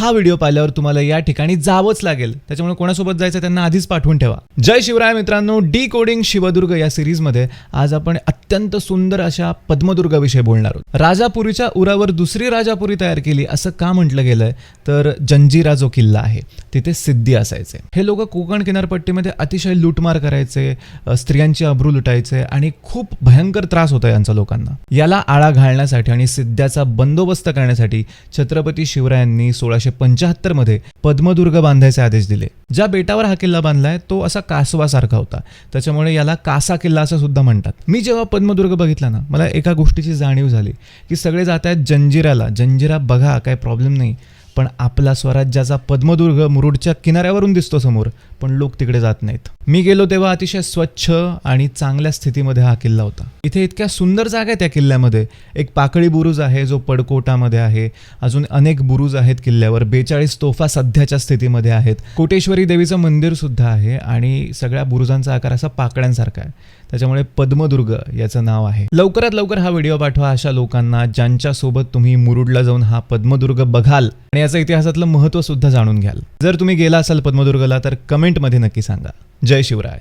हा व्हिडिओ पाहिल्यावर तुम्हाला या ठिकाणी जावंच लागेल. त्याच्यामुळे कोणासोबत जायचं त्यांना आधीच पाठवून ठेवा. जय शिवराय मित्रांनो, डी कोडिंग शिवदुर्ग या सिरीजमध्ये आज आपण अत्यंत सुंदर अशा पद्मदुर्गाविषयी बोलणार आहोत. राजापुरीच्या उरावर दुसरी राजापुरी तयार केली असं का म्हटलं गेलंय तर जंजिरा जो किल्ला आहे तिथे सिद्धी असायचे. हे लोक कोकण किनारपट्टीमध्ये अतिशय लूटमार करायचे, स्त्रियांची अब्रू लुटायचे आणि खूप भयंकर त्रास होता यांचा लोकांना. याला आळा घालण्यासाठी आणि सिद्ध्याचा बंदोबस्त करण्यासाठी छत्रपती शिवरायांनी 1675 मध्ये पद्मदुर्ग बांधायचे आदेश दिले. ज्या बेटावर हा किल्ला बांधलाय तो असा कासवासारखा होता, त्याच्यामुळे याला कासा किल्ला असं सुद्धा म्हणतात. मी जेव्हा पद्मदुर्ग बघितला ना, मला एका गोष्टीची जाणीव झाली की सगळे जात आहेत जंजिराला. जंजिरा बघा, काही प्रॉब्लेम नाही, पण आपला स्वराज्याचा पद्मदुर्ग मुरुडच्या किनाऱ्यावरून दिसतो समोर, पण लोक तिकडे जात नाहीत. मी गेलो तेव्हा अतिशय स्वच्छ आणि चांगल्या स्थितीमध्ये हा किल्ला होता. इथे इतक्या सुंदर जागा आहे त्या किल्ल्यामध्ये. एक पाकळी बुरुज आहे जो पडकोटामध्ये आहे. अजून अनेक बुरुज आहेत किल्ल्यावर. 42 तोफा सध्याच्या स्थितीमध्ये आहेत. कोटेश्वरी देवीचं मंदिर सुद्धा आहे आणि सगळ्या बुरुजांचा आकार असा पाकळ्यांसारखा आहे, त्याच्यामुळे पद्मदुर्ग याचं नाव आहे. लवकरात लवकर हा व्हिडिओ पाठवा अशा लोकांना ज्यांच्या सोबत तुम्ही मुरुडला जाऊन हा पद्मदुर्ग बघाल आणि याचा इतिहासातलं महत्त्व सुद्धा जाणून घ्याल. जर तुम्ही गेला असाल पद्मदुर्गला तर कमेंटमध्ये नक्की सांगा. जय शिवराय.